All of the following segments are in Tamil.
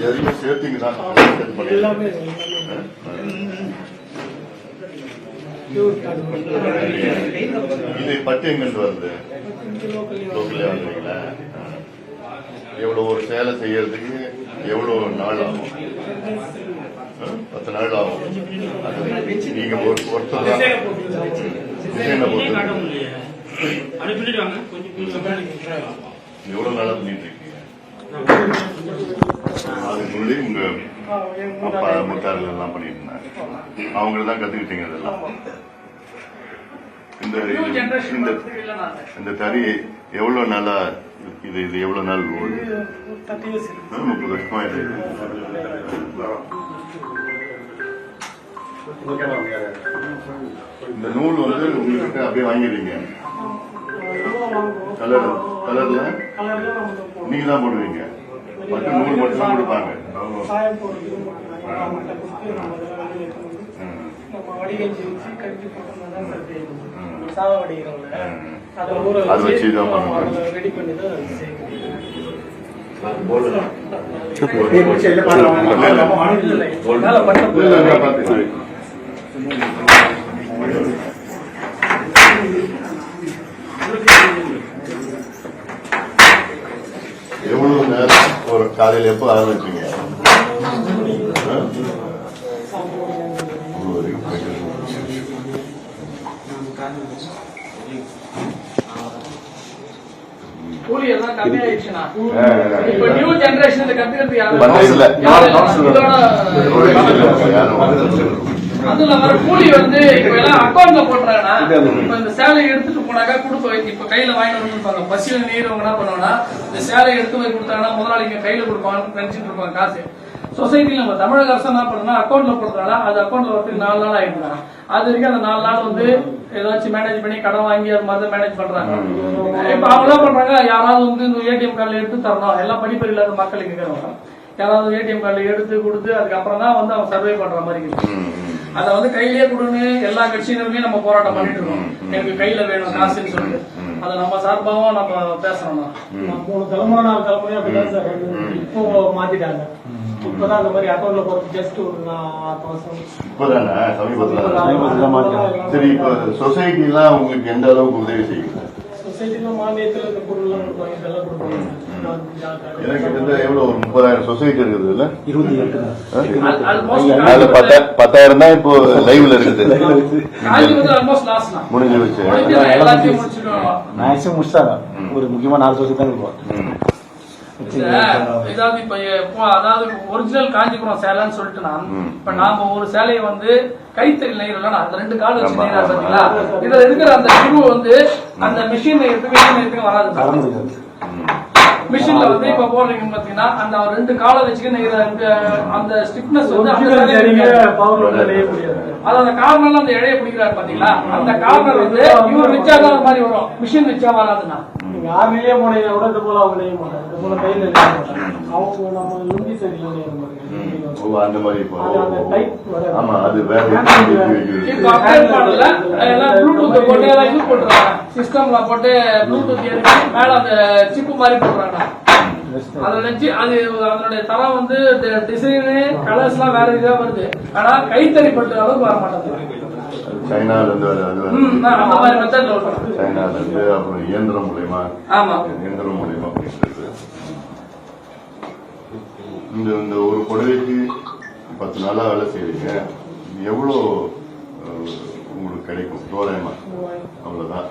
ஜரியும் சேர்த்திங்க தான் எல்லாமே இது பட்டு எங்கிருந்து வருது? லோக்கல்லே வந்துருங்களா? எவ்வளவு ஒரு சேலை செய்யறதுக்கு எவ்வளவு நாள் ஆகும்? 10 நாள் ஆகும். நீங்க ஒருத்தர் எவ்வளவு நாளா பண்ணிட்டு இருக்கீங்க? அதுக்கு முன்னாடி உங்க அப்பா முட்டார்கள் எல்லாம் பண்ணிட்டு இருந்தாங்க. அவங்கதான் கத்துக்கிட்டீங்க இதெல்லாம். இந்த தறி எவ்வளவு நாளா இது எவ்வளவு நாள் 30 வருஷமா இது. இந்த நூல் வந்து உங்ககிட்ட அப்படியே வாங்கிடுவீங்க. கலர்ல நீங்க தான் போடுவீங்க. மட்டும் நூல் மட்டும் தான் கொடுப்பாங்க. அது வச்சுதான் எவ்வளவு நேரம் ஒரு காலையில் எப்போ ஆரம்பிச்சீங்க? கூலி எல்லாம் கம்மியாயிடுச்சுன்னா இப்ப நியூ ஜெனரேஷன் கத்துக்கிறது அதுல வர கூலி வந்து இப்ப எல்லாம் அக்கௌண்ட்ல போட்டுறாங்கன்னா இப்ப இந்த சேலையை எடுத்துட்டு போனாக்கா கொடுப்போம். இப்ப கையில வாங்கிட்டு வந்துருப்பாங்க. பசியில நீரவங்க என்ன பண்ணுவாங்கன்னா இந்த சேலையை எடுத்து போய் கொடுத்தாங்கன்னா முதலாளிங்க கையில கொடுப்பாங்கன்னு நினைச்சிட்டு இருப்பாங்க காசு. சொசைட்டில நம்ம தமிழக அரசு என்ன பண்ணுறோம்னா அக்கௌண்ட்ல போடுறதுனால அது அக்கௌண்ட்ல வரதுக்கு 4 நாள் ஆயிடுறாங்க. அது வரைக்கும் அந்த 4 நாள் வந்து ஏதாச்சும் மேனேஜ் பண்ணி கடன் வாங்கி அது மாதிரி மேனேஜ் பண்றாங்க. இப்ப அவங்க என்ன பண்றாங்க, யாராவது வந்து இந்த ஏடிஎம் கார்டுல எடுத்து தரணும். எல்லாம் படிப்பு இல்லாத மக்களுக்கு இருக்கிறவங்க யாராவது ஏடிஎம் கார்டுல எடுத்து கொடுத்து அதுக்கப்புறம் தான் வந்து அவங்க சர்வே பண்ற மாதிரி இருக்கு. அதை வந்து கையிலேயே கொடுன்னு எல்லா கட்சியினருமே நம்ம போராட்டம் பண்ணிட்டு இருக்கோம். எனக்கு கையில வேணும் காசுன்னு சொல்லிட்டு அதை நம்ம சார்பாகவும் நம்ம பேசணும். 3 தலைமுறை 4 தலைமுறையா அப்படிதான் சார். இப்போ மாத்திட்டாங்க. இப்பதான் அந்த மாதிரி அக்கௌண்ட்ல போறது ஜஸ்ட் ஒரு 6 மாசம் இப்பதானே சமீபத்துல. சரி, இப்ப சொசைட்டி எல்லாம் உங்களுக்கு எந்த அளவுக்கு உதவி செய்யுங்க? சொசைட்டில மானியத்துல இருக்க பொருள் எல்லாம் கொடுப்பாங்க. இதெல்லாம் கொடுப்பாங்க. எனக்கு கிட்ட எவ்வளவு ஒரு 30,000 சொசைட்டி இருக்குது இல்ல? 28 10,000 தான் இப்போ லைவ்ல இருக்குது. முடிஞ்சு வச்சு மேக்ஸிமம் முடிச்சாங்க. ஒரு முக்கியமா 4 சொசைட்டி தான் இருக்கும். அதாவது ஒரிஜினல் காஞ்சிபுரம் சேலைன்னு சொல்லிட்டு இப்ப நாம ஒரு சேலையை வந்து கைத்தறி நெய்யறோம். அந்த 2 கால் வச்சு நெய்யறாரு பாத்தீங்களா? இதுல இருக்கிற அந்த குரு வந்து அந்த மிஷின் நெய்யறதுக்கு வராது. மிஷின்ல வந்து இப்ப போடுறீங்க பாத்தீங்கன்னா அந்த 2 காலை வச்சுக்க நெய்யற அந்த ஸ்டிப்னஸ் வந்து அந்த கார்னர்ல அந்த இழைய பிடிக்கிறாரு பாத்தீங்களா? அந்த கார்னர் வந்து இவர் வச்சாதான் மாதிரி வரும். மிஷின் வச்சா வராதுன்னா யாருலயே போனீங்க கூட இது போல அவங்க நெய்ய மாட்டாங்க. இது போல கையில நெய்ய மாட்டாங்க. அவங்க நம்ம லுங்கி சரியில நெய்ய மாட்டாங்க. அந்த மாதிரி ஆமா அது வேற. இப்ப அப்டேட் பண்ணல எல்லாம் ப்ளூடூத் போட்டு எல்லாம் யூஸ் பண்றாங்க. சிஸ்டம்ல போட்டு ப்ளூடூத் ஏறி மேல அந்த சிப்பு மாதிரி போடுறாங்க. அதை வச்சு அது அதனுடைய தரம் வந்து டிசைனு கலர்ஸ் எல்லாம் வேற இதா வருது. ஆனா கைத்தறி பட்டு அளவுக்கு வர மாட்டேங்குது. சைனால இருந்து சைனால இருந்து அப்புறம் இயந்திரம் மூலியமா இந்த ஒரு புடவைக்கு 10 நாளா வேலை செய்வீங்க. எவ்வளவு உங்களுக்கு கிடைக்கும் தோராயமா? அவ்வளவுதான்.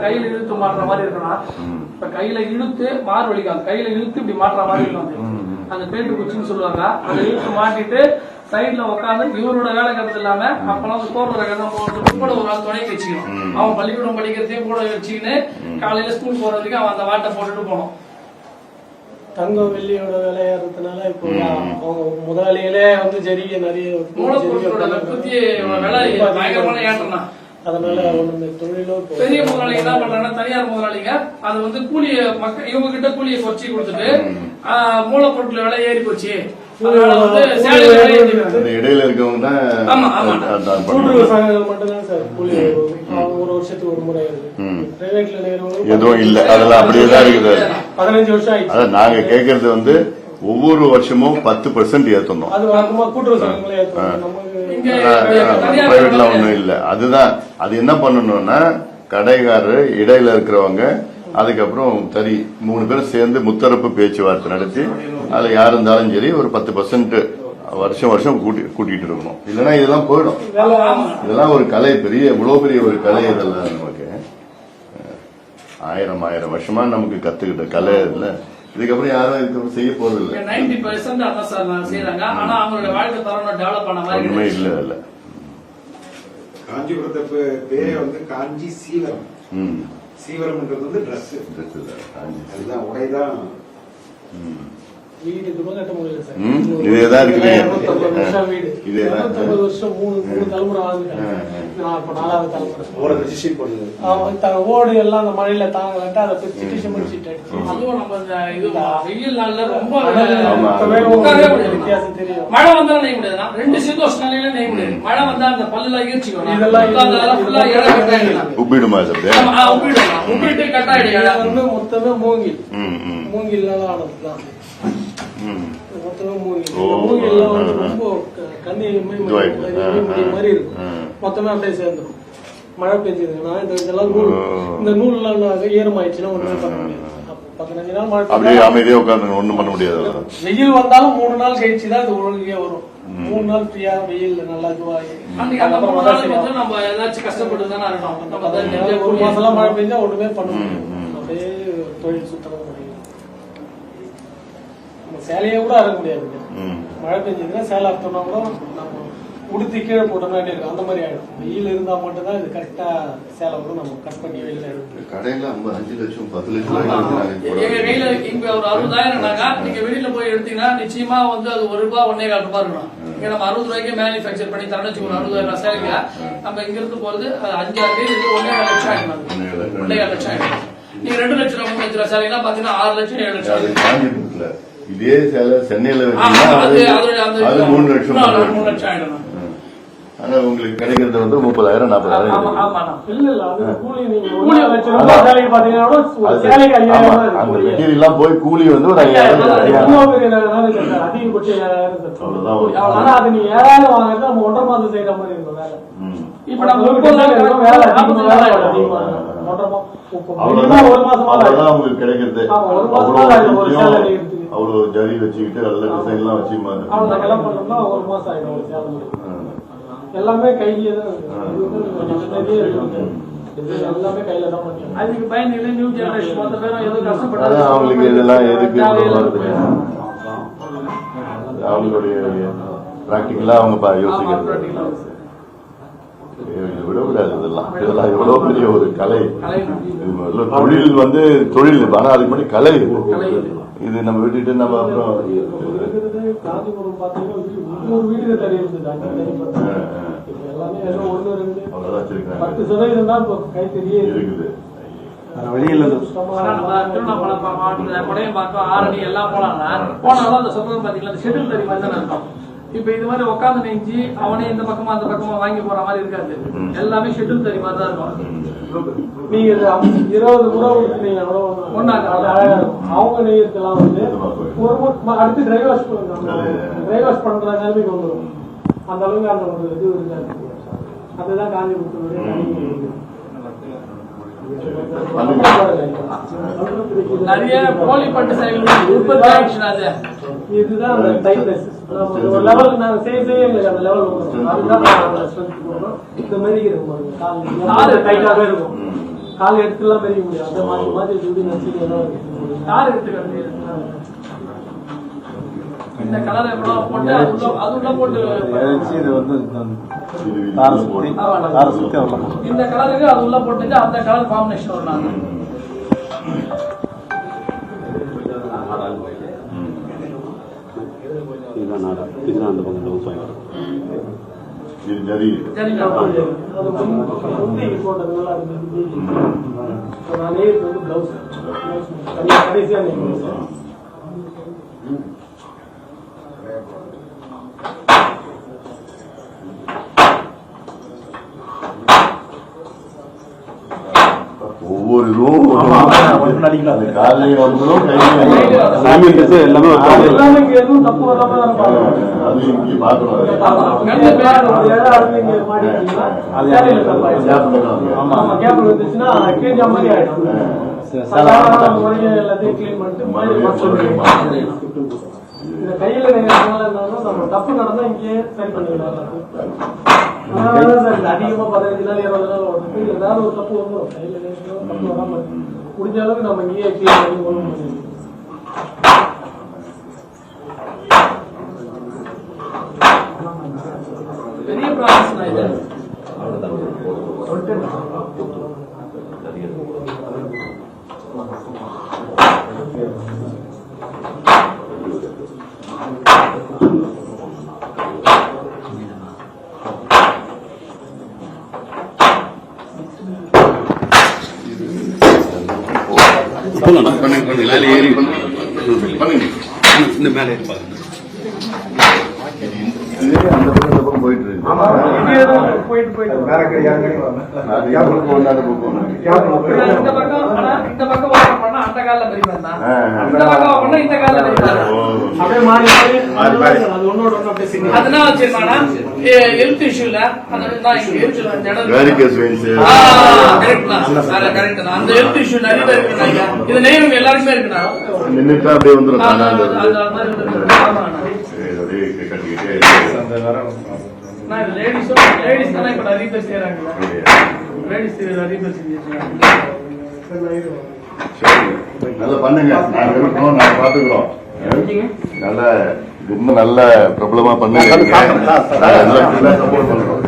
கையில இழுத்து மாற்ற மாதிரி இருக்கணும். இப்ப கையில இழுத்து மாறு வலிக்காங்க. கையில இழுத்து இப்படி மாற்ற மாதிரி இருக்கும். அந்த பேட்டு குச்சின்னு சொல்லுவாங்க. அதை இழுத்து மாட்டிட்டு சைட்ல உட்காந்து இவரோட வேலை கருத்து இல்லாம அப்பெல்லாம் கோர்ற கூட ஒரு ஆள் துணைக்கு வச்சுக்கணும். அவன் பள்ளிக்கூடம் படிக்கிறதையும் கூட வச்சுக்கின்னு காலையில ஸ்கூல் போறதுக்கு அவன் அந்த வாட்டை போட்டுட்டு போனோம். தங்கம் வெள்ளியோட விளையாடுறதுனால இப்போ அவங்க முதலாளிகளே வந்து ஜரிகை நிறைய அதனால தொழிலோ பெரிய முதலாளிங்க என்ன பண்றாங்கன்னா தனியார் முதலாளிங்க அது வந்து கூலிய இவங்க கிட்ட கூலியை குறைச்சி கொடுத்துட்டு மூலப்பொருட்கள் விலை ஏறி போச்சு அதனால வந்து சேலையில விலை ஏத்திக்கிறாங்க. இந்த இடையில இருக்கவங்க தான் ஆமா, ஆமா. அதான் கூட்டுறவு பண்ணுவாங்க. சங்கங்கள் மட்டும்தான் சார் கூலி ஒரு வருஷத்துக்கு ஒரு முறை இருக்கு. பிரைவேட்ல நேரம் எதுவும் இல்ல, அதெல்லாம் அப்படியே தான் இருக்குது. 15 வருஷம் ஆயிடுச்சு. அதான் நாங்க கேட்கறது வந்து ஒவ்வொரு வருஷமும் 10% ஏத்தணும். அது வழக்கமா கூட்டுறவு சங்கங்களே ஏத்துவாங்க. நமக்கு இங்க பிரைவேட்ல ஒண்ணும் இல்ல. அதுதான் அது என்ன பண்ணணும்னா கடைக்காரரு இடையில இருக்கிறவங்க அதுக்கப்புறம் சரி 3 பேரும் சேர்ந்து முத்தரப்பு பேச்சுவார்த்தை நடத்தி அதுல யாரு இருந்தாலும் சரி ஒரு 10% வருஷம் வருஷம் கூட்டிட்டு இருக்கணும். இல்லைன்னா இதெல்லாம் போயிடும். இதெல்லாம் ஒரு கலை, பெரிய இவ்வளவு பெரிய ஒரு கலை. இதெல்லாம் நமக்கு ஆயிரம் வருஷமா நமக்கு கத்துக்கிட்ட கலை. இல்ல இதுக்கப்புறம் யாரும் இதுக்கு செய்ய போறது இல்லை. 90% அதான் சார் செய்யறாங்க. ஆனா அவங்களோட வாழ்க்கை தரம் டெவலப் பண்ண மாதிரி ஒண்ணுமே இல்ல இல்ல. காஞ்சிபுரத்து பேரே வந்து காஞ்சி சீவரம். சீவரம்ன்றது வந்து ட்ரெஸ், அதுதான் உடைதான். வீடு கூட கட்ட முடியல சார். இதேதான் இருக்குது. 250 வருஷம் வீடு. இதேதான் 250 வருஷம் மூணு தலைமுறை ஆகுது. நான் இப்ப 4வது தலைமுறை. ஓட ரிஜிஸ்ட்ரேட் பண்ணுது. ஓடு எல்லாம் அந்த மழையில தாங்கலன்ட்டு அதை பிரிச்சு சிமெண்ட் சீட் அடிச்சு. அதுவும் நம்ம இந்த இது வெயில் நாள்ல ரொம்ப வித்தியாசம் தெரியும். மழை வந்தாலும் நெய்ய முடியாதுன்னா 2 சீதோஷ நிலையில நெய்ய முடியாது. மழை வந்தா அந்த பல்லுல ஈர்ச்சிக்கணும். இதெல்லாம் ஃபுல்லா இடம் கட்டாயிடலாம். உப்பிடுமா சார்? உப்பிடலாம். உப்பிட்டு கட்டாயிடுங்க. வந்து மொத்தமே மூங்கில் மூங்கில்லாம் ஆனதுதான். மொத்தமே மூங்கில் வந்து ரொம்ப கண்ணி மாதிரி இருக்கும். மொத்தமே அப்படியே சேர்ந்துடும். மழை பெஞ்சதுன்னா இதெல்லாம் இந்த நூல்லாம் ஈரமாயிடுச்சுன்னா ஒண்ணுமே பண்ண முடியாது. 15 நாள் மழை அப்படியே அமைதியா உட்காந்து ஒண்ணும் பண்ண முடியாது. வெயில் வந்தாலும் 3 நாள் கழிச்சுதான் இது ஒழுங்கே வரும். 3 நாள் ஃப்ரீயா வெயில் நல்லா இதுவாகி நம்ம ஏதாச்சும் கஷ்டப்பட்டு தானே இருக்கணும். 1 மாசம் மழை பெஞ்சா ஒண்ணுமே பண்ண முடியும். அப்படியே தொழில் சுத்தம் முடியும். சேலையை கூட அறக்க முடியாது. மழை பெஞ்சதுன்னா சேலை அறுத்தோம்னா கூட நம்ம உடுத்தி கீழே போட்டோம்னா இருக்கும். அந்த மாதிரி ஆயிடும். வெயில் இருந்தா மட்டும்தான் இது கரெக்டா சேலை கூட நம்ம கட் பண்ணி வெளியில எடுக்கணும். கடையில 5 லட்சம் 10 லட்சம் எங்க கையில இங்க ஒரு 60,000 நீங்க வெளியில போய் எடுத்தீங்கன்னா நிச்சயமா வந்து அது ₹1 1.25 இருக்கணும். இங்க நம்ம 60 ரூபாய்க்கு மேனுபேக்சர் பண்ணி தரணும் வச்சுக்கோங்க. 60,000 சேலைங்க நம்ம இங்க இருந்து போறது 5-6 இது 1.25 லட்சம் ஆயிடும். 1.25 லட்சம் ஆயிடும். நீங்க 2 லட்சம் 3 லட்சம் சேலைனா பாத்தீங்கன்னா 6 லட்சம் 7 லட்சம். இதே சேலை சென்னையில அது 3 லட்சம் ஆயிடும். ஆனா உங்களுக்கு கிடைக்கிறது வந்து 30,000 40,000. அந்த மெட்டீரியல் எல்லாம் போய் கூலி வந்து ஒரு 5,000. அது நீ 7,000 வாங்குறது நம்ம 1.5 மாசம் செய்யற மாதிரி இருக்கும் வேலை. இப்ப நம்ம 30,000 வேலை அவ்வளவுதான் உங்களுக்கு கிடைக்கிறது. அவ்வளவு ஜரி வச்சுக்கிட்டு நல்ல டிசைன் எல்லாம் வச்சு ஒரு மாசம் ஆயிடும் ஒரு சேலை. எல்லாமே கையிலே தான் எல்லாமே கையில தான் பண்ணுவோம். அதுக்கு பயந்து நியூ ஜெனரேஷன் மொத்த பேரும் ஏதோ கஷ்டப்பட்டாங்க. அவங்களுக்கு இதெல்லாம் எதுக்கு அவங்களுடைய பிராக்டிகலா அவங்க யோசிக்கிறது விடக்கூடாது. இதெல்லாம் எவ்வளவு பெரிய ஒரு கலை. தொழில் வந்து தொழில், ஆனா அதுக்கு முன்னாடி கலை. இது நம்ம விட்டுட்டு நம்ம அப்புறம் காஞ்சிபுரம் பாத்தீங்கன்னா 3 வீடுகள் தடை இருந்தது. எல்லாமே 10% தான் கைத்தறியே இருக்குது. வெளியில திருவண்ணாமலை மாவட்டத்தில் கொடையம்பாக்கம் ஆரணி எல்லாம் போனாலும் அந்த சொல்றது பாத்தீங்கன்னா ஷெட்யூல் தறி மாதிரி தான் இருக்கும். இப்ப இது மாதிரி உட்காந்து நெஞ்சு அவனே இந்த பக்கமா அந்த பக்கமா வாங்கி போற மாதிரி இருக்காது. எல்லாமே ஷெட்யூல் தறி மாதிரி தான் இருக்கும். நீங்க 20 முறை அவங்க நெய்யறதுலாம் வந்து அடுத்து டிரை வாஷ் பண்ற நிலைமைக்கு வந்துடும். அந்த அளவுக்கு அந்த ஒரு இது இருக்காது. அதுதான் காஞ்சிபுரத்துடைய நிறைய போலி பட்டு செயல்கள் உற்பத்தி ஆயிடுச்சு. இதுதான் அந்த டைட்னஸ் லெவல் நாங்க செய்ய எங்களுக்கு அந்த லெவல் வரும். அதுதான் இந்த மாதிரி இருக்கும். கால் டைட்டாவே இருக்கும். கால் எடுத்துலாம் பெரிய முடியும். அந்த மாதிரி இப்படி நச்சு கால் எடுத்துக்கிறது. இந்த கலரை போட்டு அது உள்ள போட்டு இந்த கலருக்கு அது உள்ள போட்டு அந்த கலர் காம்பினேஷன் வரும். கடைசியா ஒவ்வொரு இதுவும் அது காலையும் வந்துடும் கையிலையும் சாமி ட்ரெஸ் எல்லாமே எல்லாமே இங்க எதுவும் தப்பு வராம தான் பாக்கணும். அது இங்கே பார்க்கணும் ஒரு இடம் அறுந்து இங்க மாட்டிக்கிட்டீங்கன்னா, சேலையில தப்பாயிடும். ஆமா, கேபிள் வந்துச்சுன்னா கேஜா மாதிரி ஆயிடும். சாதாரண முறையில எல்லாத்தையும் clean பண்ணிட்டு மறுபடியும் மறுபடியும் இந்த கையில இருந்தாலும் நம்ம தப்பு நடந்தா இங்கேயே சரி பண்ணிக்கலாம். அதிகமா 15 நாள் 20 நாள் வருது. ஏதாவது ஒரு தப்பு வரும், கையில தப்பு வராம முடிஞ்ச அளவுக்கு நம்ம இங்கேயே clean பண்ணி ஒழுங்கு பண்ணிடலாம். பெரிய ப்ராசஸ் தான் இது. பண்ணுங்க மேலே ஏறி பண்ணுங்க இந்த மேலே இருப்பாங்க. இதே அந்த பக்கம் போயிட்டு இருக்கு போயிட்டு அது என் பக்கம் ஒண்ணு, அந்த பக்கம் ஒண்ணு. இந்த பக்கம் ஆனா இந்த பக்கம் ஓபன் பண்ணா அந்த கால்ல பெரியவன் தான். இந்த பக்கம் ஓபன் பண்ணா இந்த கால்ல பெரியவன். அப்படியே மாறி மாறி அது ஒன்னோட ஒண்ணு அப்படியே சிங்கிள். அதனால வச்சிருக்கானா ஹெல்த் இஷ்யூல அந்த நான் இங்க இருக்கு அந்த இடம் வேரிகேஸ் வெயின்ஸ் கரெக்ட் தான். கரெக்ட் தான். அந்த ஹெல்த் இஷ்யூ நிறைய இருக்குடா. இது நேரம் எல்லாருக்குமே இருக்குடா. நின்னுட்டா அப்படியே வந்துடும் தானா அந்த அந்த மாதிரி இருக்கு. ஆமா. அப்படியே கட்டிக்கிட்டே நான் லேடிஸ் தான் இப்ப நிறைய பேர் செய்யறாங்க. லேடிஸ் நிறைய பேர் செஞ்சிருக்காங்க. நல்லா பண்ணுங்க, நாங்க இருக்கோம், நாங்க பாத்துக்கிறோம். நல்ல இன்னும் நல்ல பிரபலமா பண்ணுங்க. சப்போர்ட் பண்றோம்.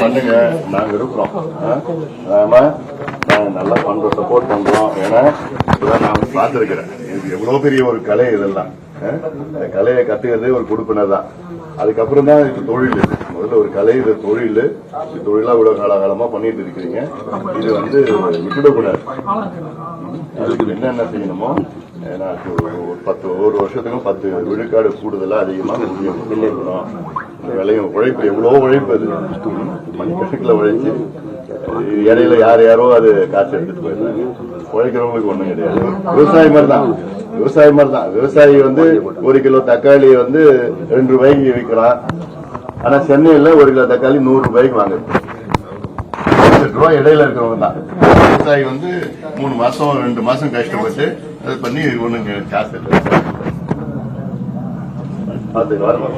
பண்ணுங்க, நாங்க இருக்கிறோம். ஆமா, நாங்க நல்லா பண்றோம், சப்போர்ட் பண்றோம். ஏன்னா இப்பதான் நான் பார்த்திருக்கிறேன், இது எவ்வளவு பெரிய ஒரு கலை இதெல்லாம். இந்த கலையை கத்துக்கிறதே ஒரு கொடுப்பினை தான். அதுக்கப்புறம் தான் இது தொழில். முதல்ல ஒரு கலை, இது தொழில். இது தொழிலா இவ்வளவு காலகாலமா பண்ணிட்டு இருக்கிறீங்க. இது வந்து விட்டுடக்கூடாது. இதுக்கு என்னென்ன செய்யணுமோ, ஏன்னா ஒரு வருஷத்துக்கும் 10 விழுக்காடு கூடுதலா அதிகமா இருக்கணும். விலையும் உழைப்பு, எவ்வளவு உழைப்பு அது, மணிக்கணக்கில் உழைச்சு இடையில யாரோ அது காசு எடுத்துட்டு போயிடுறாங்க. உழைக்கிறவங்களுக்கு ஒண்ணும் கிடையாது. விவசாயி மாதிரி தான், விவசாயி வந்து 1 கிலோ தக்காளி வந்து 2 ரூபாய்க்கு விற்கிறான். ஆனா சென்னையில 1 கிலோ தக்காளி 100 ரூபாய்க்கு வாங்குது. 10 ரூபாய் இடையில இருக்கிறவங்க தான். விவசாயி வந்து 3 மாசம் 2 மாசம் கஷ்டப்பட்டு அது பண்ணி ஒண்ணு காசு இல்லை. பார்த்து வரமா